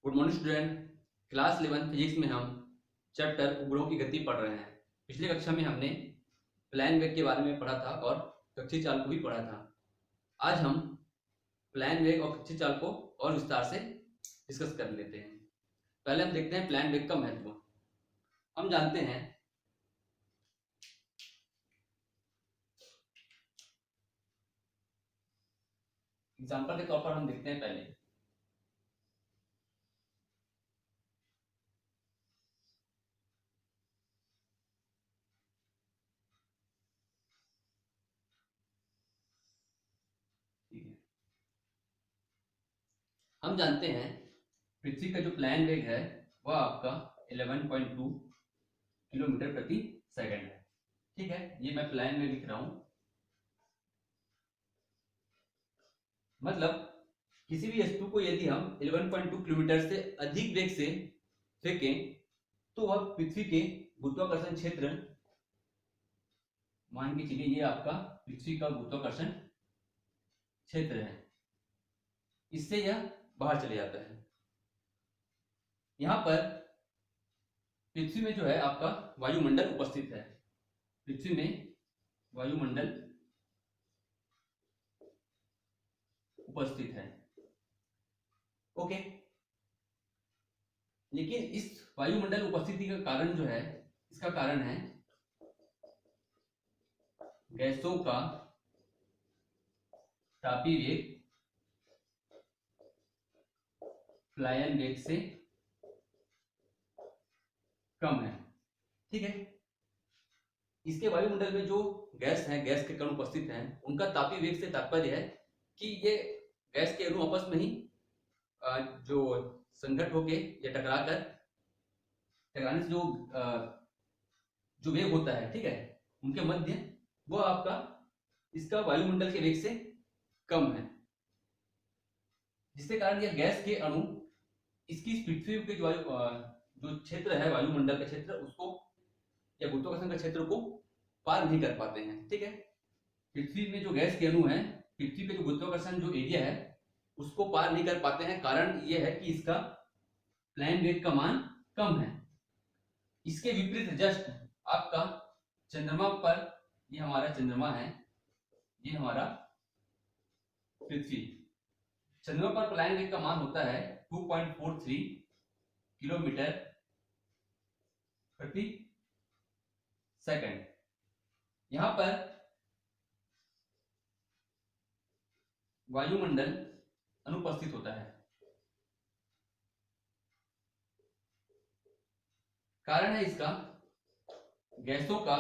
Good morning student. Class 11 physics में हम chapter उपग्रहों की गति पढ़ रहे हैं। पिछली कक्षा में हमने प्लान वेग के बारे में पढ़ा था और कक्षीय चाल को भी पढ़ा था। आज हम प्लान वेग और कक्षीय चाल को और विस्तार से डिस्कस कर लेते हैं। पहले हम देखते हैं प्लान वेग का महत्व। हम जानते हैं एग्जाम्पल के तौर पर हम देखते हैं पहले हम जानते हैं पृथ्वी का जो प्लान वेग है वह आपका 11.2 किलोमीटर प्रति सेकंड है। ठीक है, ये मैं प्लान में लिख रहा हूं। मतलब किसी भी वस्तु को यदि हम 11.2 किलोमीटर से अधिक वेग से फेंकें तो वह पृथ्वी के गुरुत्वाकर्षण क्षेत्र, मान के चलिए ये आपका पृथ्वी का गुरुत्वाकर्षण क्षेत्र है, इससे यह बाहर चले जाता है। यहां पर पृथ्वी में जो है आपका वायुमंडल उपस्थित है। पृथ्वी में वायुमंडल उपस्थित है। ओके, लेकिन इस वायुमंडल उपस्थिति का कारण जो है, इसका कारण है गैसों का तापीय वेग प्लायन वेग से कम है। ठीक है, इसके वायुमंडल में जो गैस है, गैस के कण उपस्थित हैं, उनका तापीय वेग से तात्पर्य है कि ये गैस के अणु आपस में ही जो संघट होके या टकराने से जो वेग होता है, ठीक है, उनके मध्य वो आपका इसका वायुमंडल के वेग से कम है, जिसके कारण यह गैस के अणु इसकी पृथ्वी के जो क्षेत्र है, वायुमंडल का क्षेत्र, उसको या गुरुत्वाकर्षण का क्षेत्र को पार नहीं कर पाते हैं। ठीक है, पृथ्वी में जो गैस के अणु है, पृथ्वी पे जो गुरुत्वाकर्षण जो एरिया है उसको पार नहीं कर पाते हैं। कारण यह है कि इसका प्लान वेग का मान कम है। इसके विपरीत जस्ट आपका चंद्रमा पर, ये हमारा चंद्रमा है, ये हमारा पृथ्वी, चंद्रमा पर प्लान वेग का मान होता है 2.43 किलोमीटर प्रति सेकंड। यहां पर वायुमंडल अनुपस्थित होता है। कारण है इसका गैसों का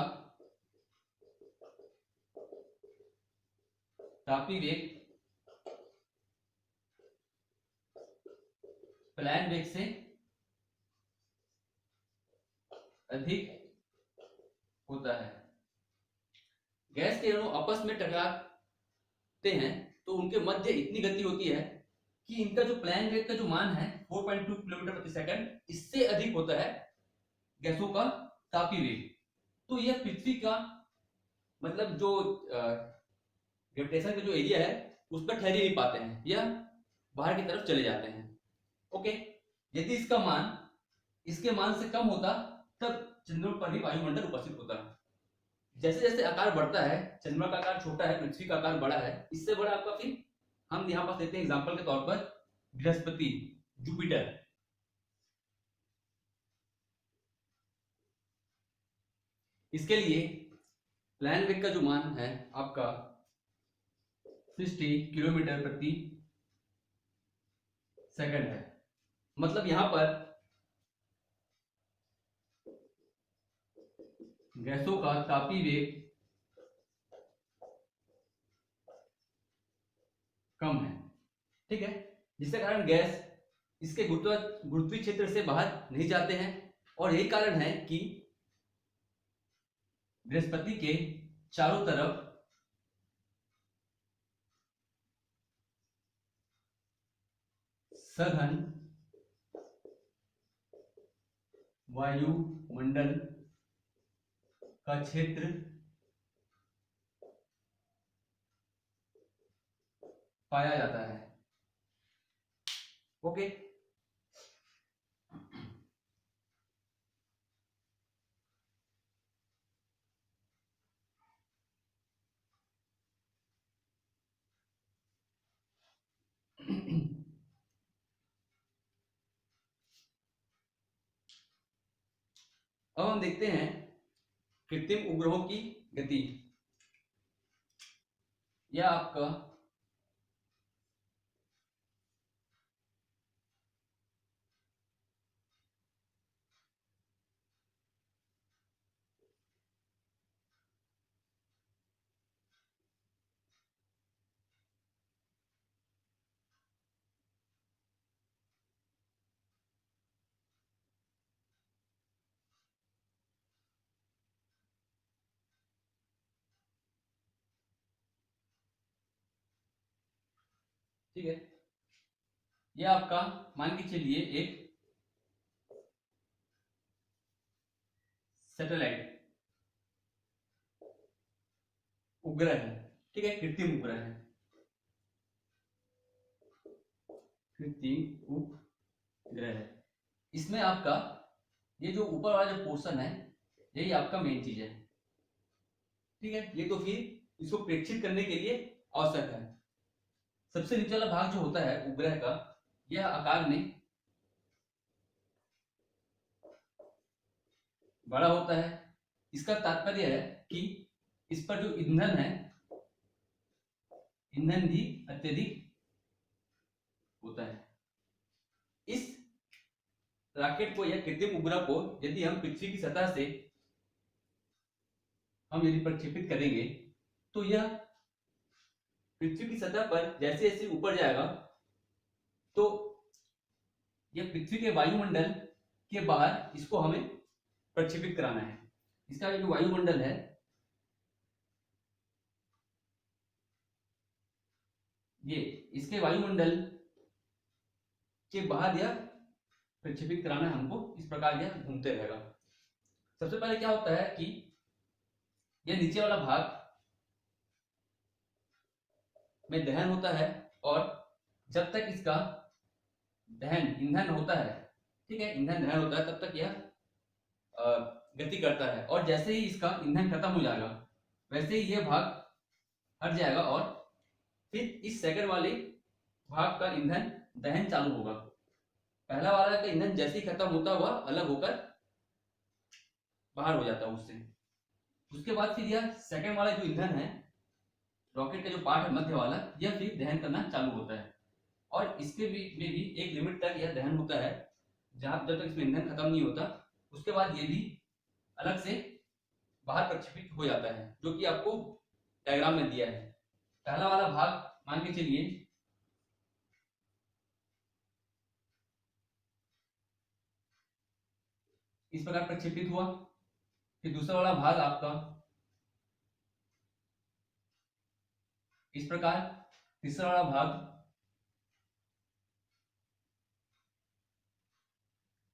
तापीय वेग प्लान वेग से अधिक होता है। गैस के अणु आपस में टकराते हैं तो उनके मध्य इतनी गति होती है कि इनका जो प्लान वेग का जो मान है 4.2 किलोमीटर प्रति सेकंड, इससे अधिक होता है गैसों का तापीय वेग। तो यह पृथ्वी का मतलब जो ग्रेविटेशन का जो एरिया है उस पर ठहर ही नहीं पाते हैं, यह बाहर की तरफ चले जाते हैं। ओके, यदि इसका मान इसके मान से कम होता तब चंद्रमा पर ही वायुमंडल उपस्थित होता है। जैसे जैसे आकार बढ़ता है, चंद्रमा का आकार छोटा है, पृथ्वी का आकार बड़ा है, इससे बड़ा आपका फिर हम यहां पर देते हैं एग्जांपल के तौर पर बृहस्पति, जुपिटर। इसके लिए प्लान वेग का जो मान है आपका 60 किलोमीटर प्रति सेकंड है। मतलब यहां पर गैसों का तापीय वेग कम है। ठीक है, जिसके कारण गैस इसके गुरुत्वीय क्षेत्र से बाहर नहीं जाते हैं, और यही कारण है कि बृहस्पति के चारों तरफ सघन वायुमंडल का क्षेत्र पाया जाता है। ओके, अब हम देखते हैं कृत्रिम उपग्रहों की गति। यह आपका ठीक है, यह आपका मान के चलिए एक सैटेलाइट उपग्रह है, ठीक है, कृत्रिम उपग्रह है, कृत्रिम उपग्रह है। इसमें आपका ये जो ऊपर वाला जो पोर्शन है यही आपका मेन चीज है, ठीक है। ये तो फिर इसको प्रेक्षित करने के लिए आवश्यक है। सबसे नीचे वाला भाग जो होता है उपग्रह का, यह आकार में बड़ा होता है। इसका तात्पर्य है कि इस पर जो ईंधन है, ईंधन भी अत्यधिक होता है। इस रॉकेट को या कृत्रिम उपग्रह को यदि हम पृथ्वी की सतह से हम यदि प्रक्षेपित करेंगे तो यह पृथ्वी की सतह पर जैसे जैसे ऊपर जाएगा तो यह पृथ्वी के वायुमंडल के बाहर इसको हमें प्रक्षेपित कराना है। इसका जो वायुमंडल है ये, इसके वायुमंडल के बाहर यह प्रक्षेपित कराना है हमको। इस प्रकार यह घूमते रहेगा। सबसे पहले क्या होता है कि यह नीचे वाला भाग में दहन होता है और जब तक इसका दहन ईंधन होता है, ठीक है, ईंधन दहन होता है तब तक यह गति करता है। और जैसे ही इसका ईंधन खत्म हो जाएगा वैसे ही यह भाग हट जाएगा और फिर इस सेकंड वाले भाग का ईंधन दहन चालू होगा। पहला वाला का ईंधन जैसे ही खत्म होता हुआ अलग होकर बाहर हो जाता है उससे। उसके बाद फिर यह सेकंड वाला जो ईंधन है, रॉकेट का जो पार्ट है मध्य वाला, यह फिर दहन करना चालू होता है। और इसके में भी एक लिमिट तक यह दहन होता है, जहां जब तक इसमें ईंधन खत्म नहीं होता। उसके बाद ये भी अलग से बाहर प्रक्षेपित हो जाता है, जो कि आपको डायग्राम में दिया है। पहला वाला भाग मान के चलिए इस प्रकार प्रक्षेपित हुआ। फिर दूसरा वाला भाग आपका इस प्रकार, तीसरा वाला भाग,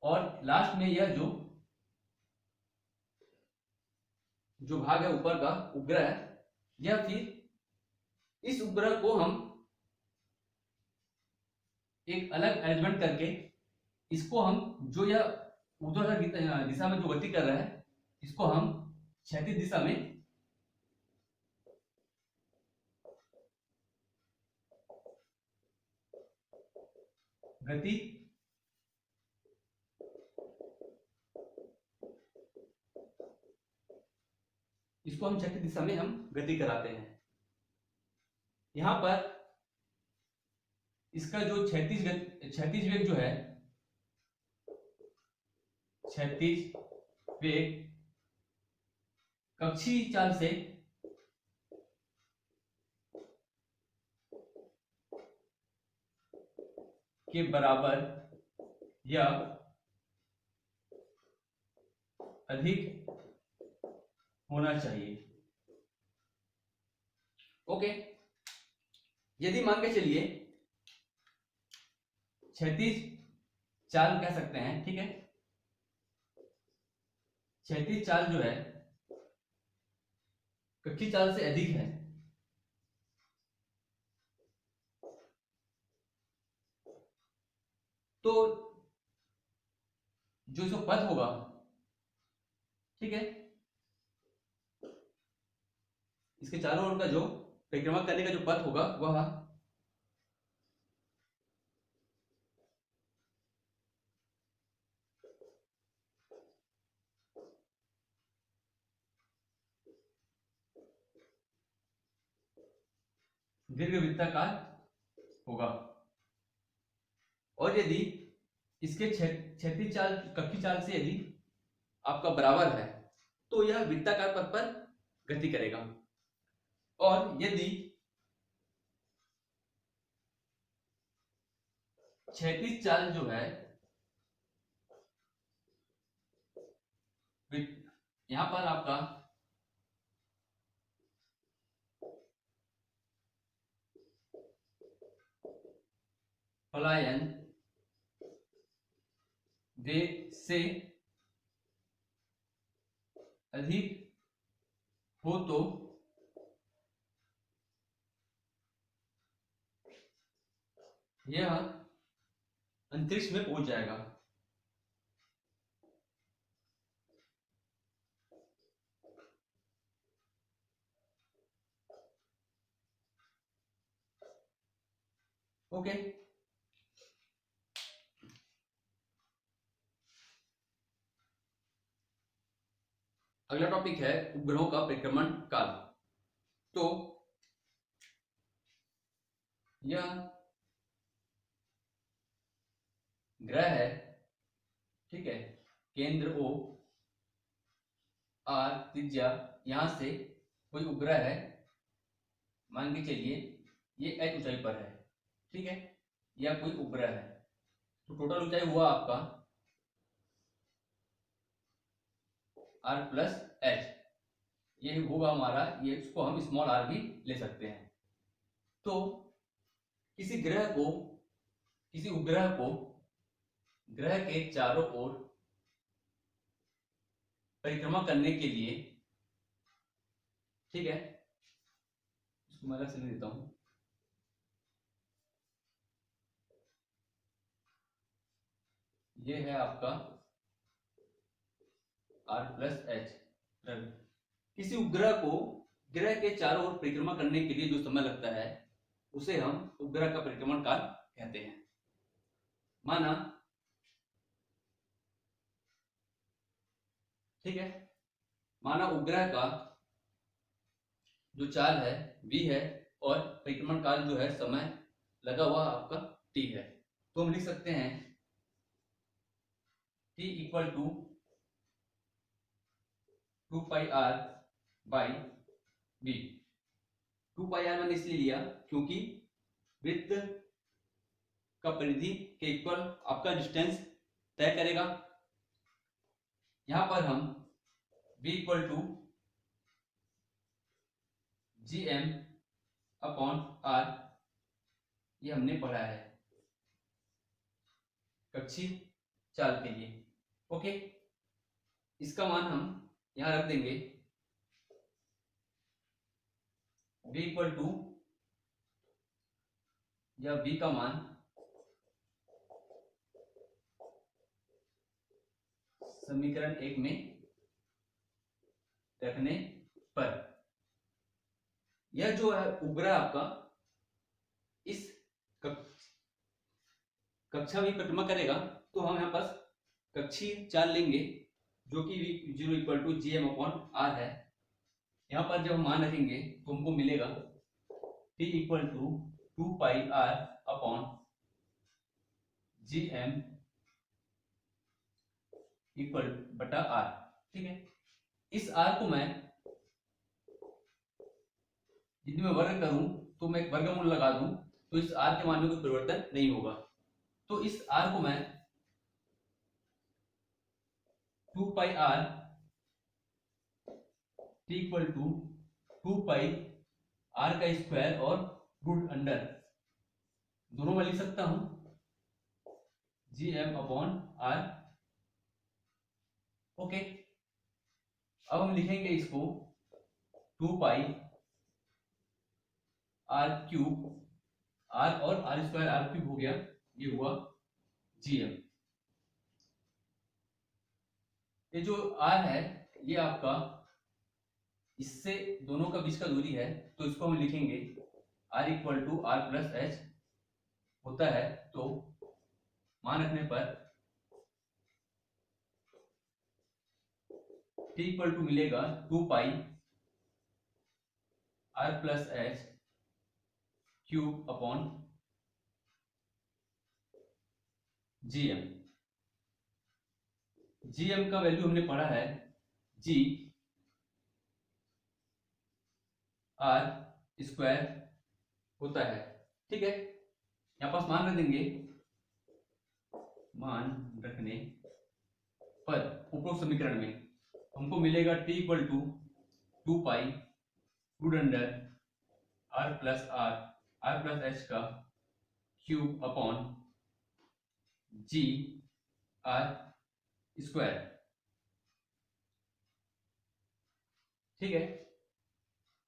और लास्ट में यह जो भाग है ऊपर का उपग्रह, यह फिर इस उपग्रह को हम एक अलग अरेंजमेंट करके इसको हम जो यह ऊर्ध्वाधर दिशा में जो गति कर रहा है इसको हम क्षैतिज दिशा में गति इसको हम क्षैतिज दिशा में हम गति कराते हैं। यहां पर इसका जो क्षैतिज वेग जो है, क्षैतिज वेग कक्षीय चाल से के बराबर या अधिक होना चाहिए। ओके, यदि मान के चलिए क्षैतिज चाल कह सकते हैं, ठीक है, क्षैतिज चाल जो है कक्षीय चाल से अधिक है तो जो इसका पथ होगा, ठीक है, इसके चारों ओर का जो परिक्रमा करने का जो पथ होगा वह दीर्घवृत्ताकार होगा। और यदि इसके क्षैतिज चाल कक्षीय चाल से यदि आपका बराबर है तो यह वृत्ताकार पथ पर गति करेगा। और यदि क्षैतिज चाल जो है यहां पर आपका पलायन वेग से अधिक हो तो यह अंतरिक्ष में पहुंच जाएगा। ओके, अगला टॉपिक है उपग्रहों का परिक्रमण काल। तो यह ग्रह है, ठीक है, केंद्र O R त्रिज्या, यहां से कोई उपग्रह है, मान के चलिए ये h ऊंचाई पर है, ठीक है, यह कोई उपग्रह है। तो टोटल ऊंचाई हुआ आपका r प्लस h, ये होगा हमारा, ये इसको हम स्मॉल r भी ले सकते हैं। तो किसी उपग्रह को ग्रह के चारों ओर परिक्रमा करने के लिए, ठीक है, इसको मैं अलग से लिख देता हूं, ये है आपका r प्लस h। किसी उपग्रह को ग्रह के चारों ओर परिक्रमा करने के लिए जो समय लगता है उसे हम उपग्रह का परिक्रमण काल कहते हैं। माना, ठीक है, माना उपग्रह का जो चाल है v है और परिक्रमण काल जो है समय लगा हुआ आपका t है। तो हम लिख सकते हैं t equal to 2 pi r by v। 2 pi r मैंने इसलिए लिया क्योंकि वृत्त का परिधि के इक्वल आपका डिस्टेंस तय करेगा। यहां पर हम v equal to gm upon r, ये हमने पढ़ा है कक्षीय चाल के लिए। ओके, इसका मान हम यहां रख देंगे, v इक्वल टू, या v का मान समीकरण 1 में रखने पर यह जो है उपग्रह आपका इस कक्षा में परिक्रमा करेगा। तो हम यहाँ पर कक्षीय चाल लेंगे जो कि v0 equal to gm upon r है। यहाँ पर जब हम मान रखेंगे तो हमको मिलेगा t equal to 2 pi r upon gm equal बटा r, ठीक है। इस r को मैं यदि मैं वर्ग करूं तो मैं एक वर्गमूल लगा दूं तो इस r के मान में कोई परिवर्तन नहीं होगा। तो इस r को मैं 2 pi r t equal to 2 pi r का स्क्वायर और रूट अंडर दोनों में लिख सकता हूं gm अपॉन r। ओके, अब हम लिखेंगे इसको 2 पाई r क्यूब, r और r स्क्वायर r क्यूब हो गया, ये हुआ gm। ये जो r है ये आपका इससे दोनों का बीच का दूरी है, तो इसको हम लिखेंगे r equal to r plus h होता है। तो मान रखने पर t इक्वल टू मिलेगा 2 pi r plus h cube upon GM. GM का वैल्यू हमने पढ़ा है जी आर स्क्वायर होता है। ठीक है, यहां पास मान रख देंगे। मान रखने पर उपरोक्त समीकरण में हमको मिलेगा t equal to 2 pi root under r plus h का क्यूब अपॉन जी आर स्क्वायर। ठीक है,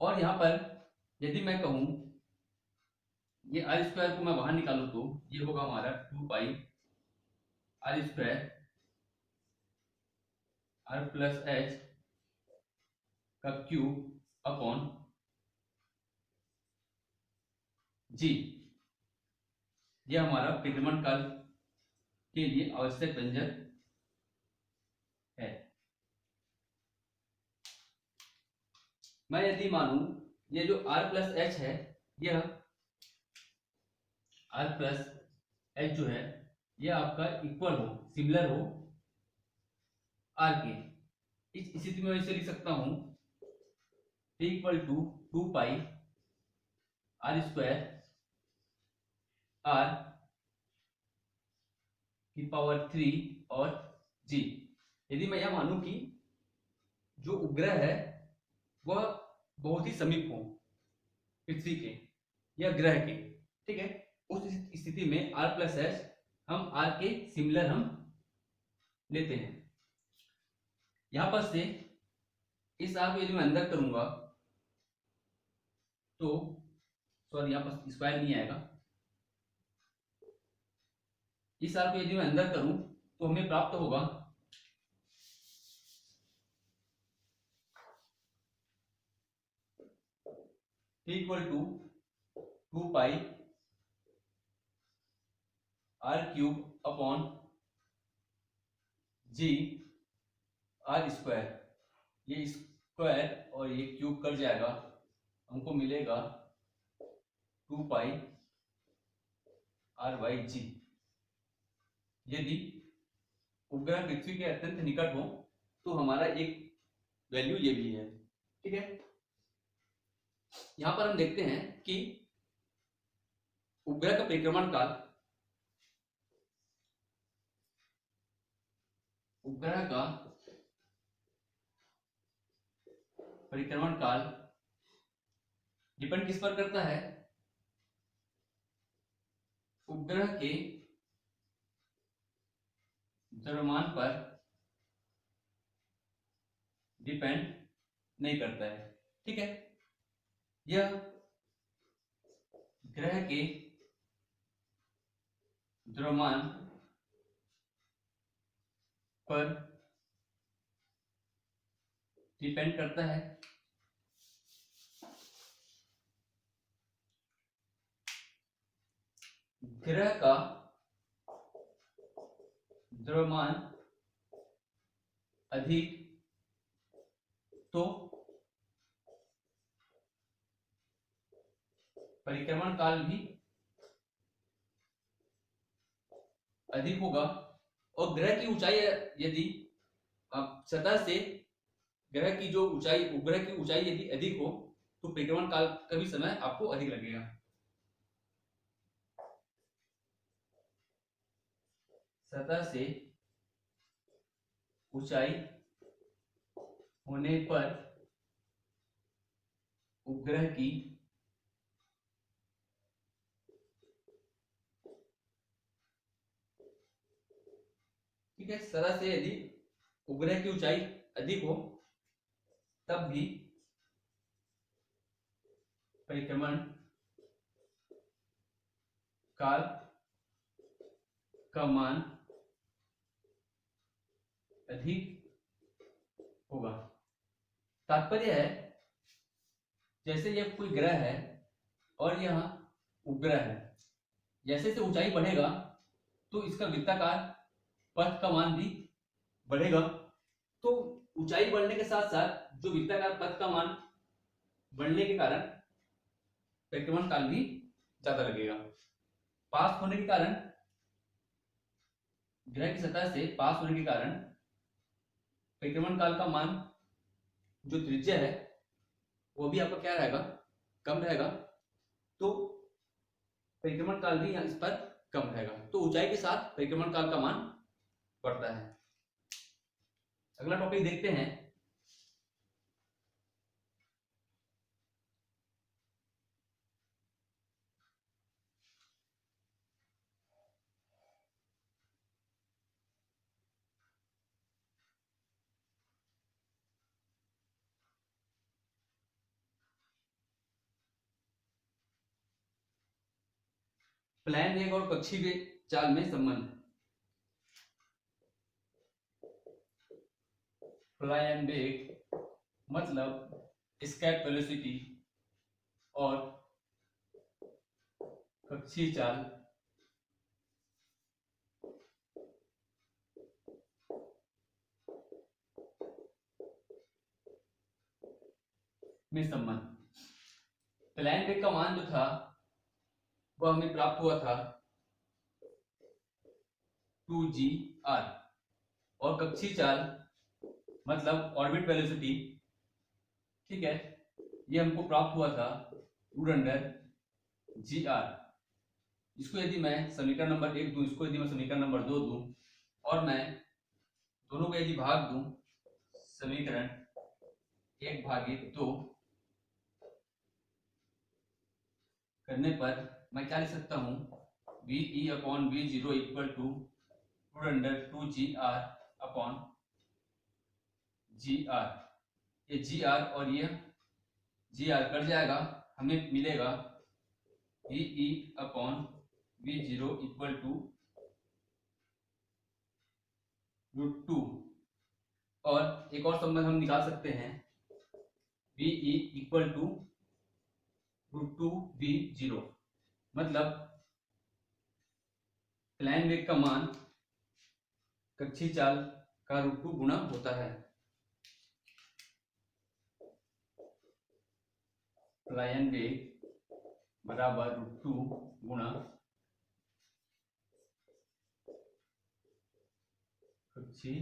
और यहां पर यदि मैं कहूं ये आर स्क्वायर को मैं बाहर निकालूं तो ये होगा हमारा 2 pi r square r plus h का क्यूब अपॉन जी। यह हमारा परिक्रमण काल के लिए आवश्यक व्यंजक है। मैं यदि मानूं ये जो r प्लस एच है, यह r प्लस एच जो है यह आपका इक्वल हो, सिमिलर हो r के। इस स्थिति में इसे लिख सकता हूं t equal to 2 pi r square r की पावर 3 और g। यदि मैं यह मानूं कि जो उपग्रह है वह बहुत ही समीप हो पृथ्वी के या ग्रह के, ठीक है, उस स्थिति में r प्लस एच हम r के सिमिलर हम लेते हैं। यहां पर से इस r को यदि मैं अंदर करूंगा तो सॉरी यहां पर स्क्वायर नहीं आएगा। इस r को यदि मैं अंदर करूं तो हमें प्राप्त होगा t equal to 2 pi r cube upon ji r square. ये स्क्वायर और ये क्यूब कर जाएगा, हमको मिलेगा 2 पाई आर बाई जी। यदि उपग्रह पृथ्वी के अत्यंत निकट हो तो हमारा एक वैल्यू ये भी है। ठीक है, यहां पर हम देखते हैं कि उपग्रह का परिक्रमण काल, उपग्रह का परिक्रमण काल डिपेंड किस पर करता है? उपग्रह के द्रव्यमान पर डिपेंड नहीं करता है। ठीक है, यह ग्रह के द्रव्यमान पर डिपेंड करता है। ग्रह का द्रव्यमान अधिक तो परिक्रमण काल भी अधिक होगा। और ग्रह की ऊंचाई यदि सतह से ग्रह की जो ऊंचाई, उपग्रह की ऊंचाई यदि अधिक हो तो परिक्रमण काल का भी समय आपको अधिक लगेगा। सतह से ऊंचाई होने पर उपग्रह की ठीक है, सतह से यदि उपग्रह की ऊंचाई अधिक हो तब भी परिक्रमण काल का मान अधिक होगा। तात्पर्य है जैसे यह कोई ग्रह है और यह उपग्रह है, जैसे जैसे ऊंचाई बढ़ेगा तो इसका वृत्ताकार पथ का मान भी बढ़ेगा। तो ऊंचाई बढ़ने के साथ साथ जो वृत्ताकार पथ का मान बढ़ने के कारण परिक्रमण काल भी ज्यादा लगेगा। पास होने के कारण, ग्रह की सतह से पास होने के कारण परिक्रमण काल का मान, जो त्रिज्या है वो भी आपका क्या रहेगा, कम रहेगा। तो परिक्रमण काल भी इस पर कम रहेगा। तो ऊंचाई के साथ परिक्रमण काल का मान बढ़ता है। अगला टॉपिक देखते हैं। प्लायन वेग और कक्षीय वेग चाल में संबंध। प्लायन वेग मतलब एस्केप वेलोसिटी और कक्षीय चाल में संबंध। प्लायन वेग का मान जो था वह हमें प्राप्त हुआ था 2g/r और कक्षीय चाल मतलब ऑर्बिट वेलोसिटी, ठीक है, ये हमको प्राप्त हुआ था √g/r। इसको यदि मैं समीकरण नंबर 1 दूं, इसको यदि मैं समीकरण नंबर 2 दूं और मैं दोनों को यदि भाग दूं, समीकरण 1/2 करने पर मैं क्या लिख सकता हूं, VE/V0 इक्वल टू √2gr/gr। ये gr और ये gr कट जाएगा, हमें मिलेगा VE/V0 इक्वल टू √2। और एक और संबंध हम निकाल सकते हैं, VE इक्वल टू √2v0, मतलब प्लायन वेग का मान कक्षीय चाल का √2 गुना होता है। प्लायन वेग बराबर √2 गुना कक्षीय